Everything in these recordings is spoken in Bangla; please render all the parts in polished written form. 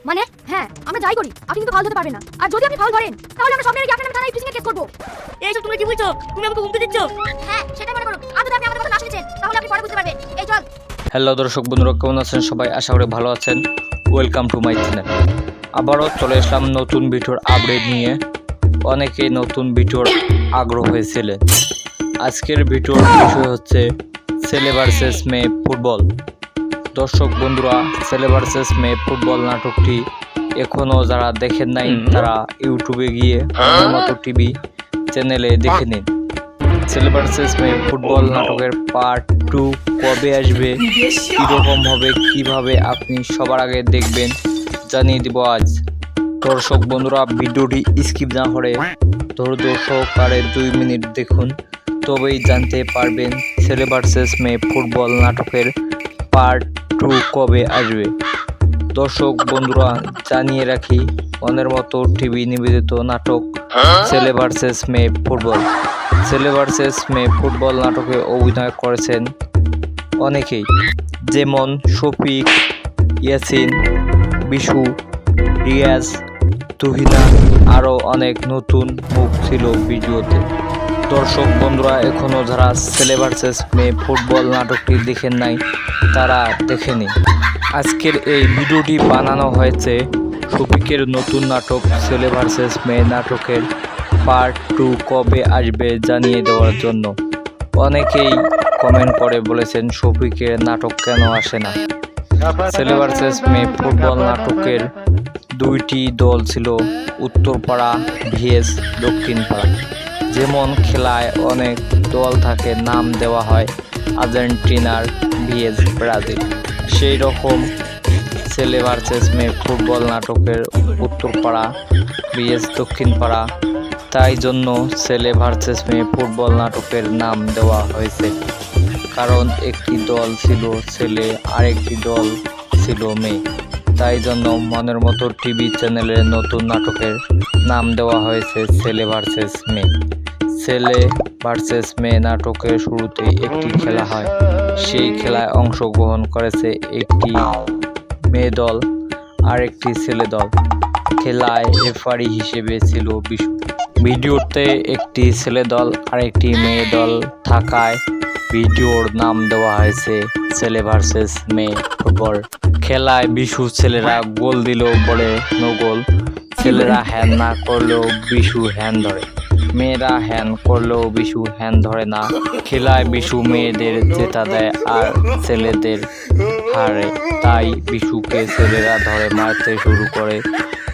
মানে হ্যাঁ আমরা যাই করি আপনি কিন্তু ফাউল ধরতে পারবেন না, আর যদি আপনি ফাউল ধরেন তাহলে আমরা সব মেরে আপনার নামে থানায় প্রিজনে কেস করব। এইসব তুমি কি বলছো? তুমি আমাকে হুমকি দিচ্ছ? হ্যাঁ সেটাই মনে করুন, আর যদি আপনি আমাদের কথা না শুনেছেন তাহলে আপনি পরে বুঝতে পারবেন। এই চল। হ্যালো দর্শক বন্ধুরা, কেমন আছেন সবাই? আশা করি ভালো আছেন। Welcome to my channel. আবারও চলে আসলাম নতুন ভিডিওর আপডেট নিয়ে। অনেকেই নতুন ভিডিওর আগ্রহ হয়েছিল। আজকের ভিডিওর বিষয় হচ্ছে ছেলে ভার্সেস মেয়ে ফুটবল। দর্শক বন্ধুরা, ছেলে ভার্সেস মেয়ে ফুটবল নাটকটি এখনও যারা দেখেন নাই তারা ইউটিউবে গিয়ে মতো টিভি চ্যানেলে দেখে নিন। ছেলে ভার্সেস মেয়ে ফুটবল নাটকের পার্ট 2 কবে আসবে, কীরকম হবে, কিভাবে আপনি সবার আগে দেখবেন জানিয়ে দিব আজ। দর্শক বন্ধুরা, ভিডিওটি স্কিপ না করে ধৈর্য সহকারে 2 মিনিট দেখুন, তবেই জানতে পারবেন ছেলে ভার্সেস মেয়ে ফুটবল নাটকের পার্ট 2 কবে আসবে। দর্শক বন্ধুরা, জানিয়ে রাখি, মনের মতো টিভি নিবেদিত নাটক ছেলে ভার্সেস মেয়ে ফুটবল। ছেলে ভার্সেস মেয়ে ফুটবল নাটকে অভিনয় করেছেন অনেকেই, যেমন শফিক, ইয়াসিন, বিশু, রিয়াজ, তুহিনা, আরও অনেক নতুন মুখ ছিল ভিডিওতে। দর্শক বন্ধুরা, এখনও যারা ছেলে ভার্সেস মেয়ে ফুটবল নাটকটি দেখেন নাই তারা দেখে নিন। আজকের এই ভিডিওটি বানানো হয়েছে শফিকের নতুন নাটক ছেলে ভার্সেস মেয়ে নাটকের পার্ট 2 কবে আসবে জানিয়ে দেওয়ার জন্য। অনেকেই কমেন্ট করে বলেছেন শফিকের নাটক কেন আসে না। ছেলে ভার্সেস মেয়ে ফুটবল নাটকের 2টি দল ছিল, উত্তরপাড়া ভিএস দক্ষিণপাড়া। যেমন খেলায় অনেক দল থাকে, নাম দেওয়া হয় আর্জেন্টিনার ভিএস ব্রাজিল, সেই রকম ছেলে ভার্সেস মেয়ে ফুটবল নাটকের উত্তরপাড়া ভিএস দক্ষিণপাড়া। তাই জন্য ছেলে ভার্সেস মেয়ে ফুটবল নাটকের নাম দেওয়া হয়েছে, কারণ একটি দল ছিল ছেলে আর একটি দল ছিল মেয়ে। তাই জন্য মনের মতো টিভি চ্যানেলের নতুন নাটকের নাম দেওয়া হয়েছে ছেলে ভার্সেস মেয়ে। ছেলে ভার্সেস মেয়ে নাটকের শুরুতে একটি খেলা হয়, সেই খেলায় অংশগ্রহণ করেছে একটি মেয়ে দল আর একটি ছেলে দল। খেলায় রেফারি হিসেবে ছিল বিশু। ভিডিওতে একটি ছেলে দল আর একটি মেয়ে দল থাকায় ভিডিওর নাম দেওয়া হয়েছে ছেলে ভার্সেস মেয়ে ফুটবল। খেলায় বিশু ছেলেরা গোল দিলেও বলে নো গোল, ছেলেরা হ্যান্ড না করলেও বিশু হ্যান্ড ধরে, মেয়েরা হ্যান্ড করলেও বিশু হ্যান্ড ধরে না। খেলায় বিশু মেয়েদের জেতা দেয় আর ছেলেদের হারে, তাই বিশুকে ছেলেরা ধরে মারতে শুরু করে।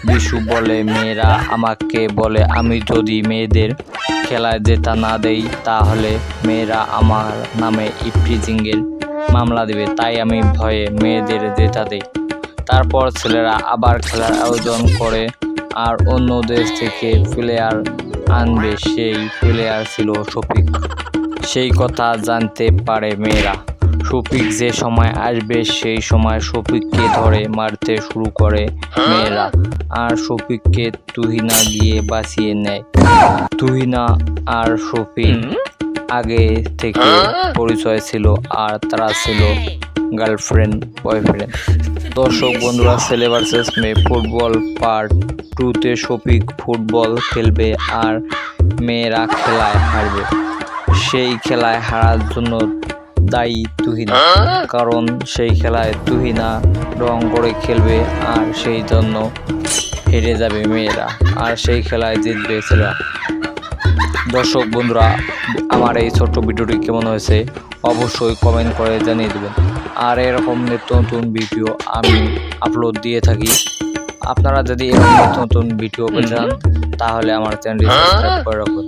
বিশু বলে মেয়েরা আমাকে বলে আমি যদি মেয়েদের খেলায় জেতা না দেই তাহলে মেয়েরা আমার নামে ইফটিজিংয়ের মামলা দেবে, তাই আমি ভয়ে মেয়েদের জেতা দেই। তারপর ছেলেরা আবার খেলার আয়োজন করে আর অন্য দেশ থেকে প্লেয়ার আনবে, সেই প্লেয়ার ছিল শফিক। সেই কথা জানতে পারে মেয়েরা। শফিক যে সময় আসবে সেই সময় শফিককে ধরে মারতে শুরু করে মেয়েরা, আর শফিককে তুহিনা গিয়ে বাঁচিয়ে নেয়। তুহিনা আর শফিক আগে থেকে পরিচয় ছিল আর তারা ছিল গার্লফ্রেন্ড বয়ফ্রেন্ড। দর্শক বন্ধুরা, ছেলে ভার্সেস মেয়ে ফুটবল পার্ট 2তে শফিক ফুটবল খেলবে আর মেয়েরা খেলায় হারবে। সেই খেলায় হারার জন্য দায়ী তুহিনা, কারণ সেই খেলায় তুহিনা রং করে খেলবে আর সেই জন্য হেরে যাবে মেয়েরা আর সেই খেলায় জিতবে ছেলেরা। দর্শক বন্ধুরা, আমার এই ছোট্ট ভিডিওটি কেমন হয়েছে অবশ্যই কমেন্ট করে জানিয়ে দেবেন। আর এরকম নিত্য নতুন ভিডিও আমি আপলোড দিয়ে থাকি। আপনারা যদি এরকম নিত্য নতুন ভিডিও পেতে চান তাহলে আমার চ্যানেলটি সাবস্ক্রাইব করে রাখুন।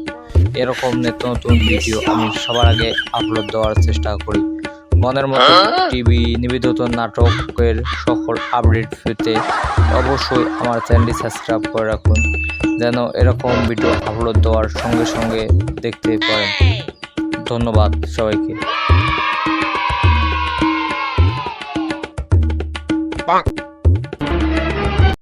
এরকম নিত্য নতুন ভিডিও আমি সবার আগে আপলোড দেওয়ার চেষ্টা করি। মনের মতো টিভি নিবেদিত নাটকের সকল আপডেট পেতে অবশ্যই আমার চ্যানেলটি সাবস্ক্রাইব করে রাখুন, যেন এরকম ভিডিও আপলোড দেওয়ার সঙ্গে সঙ্গে দেখতে পারেন। ধন্যবাদ সবাইকে।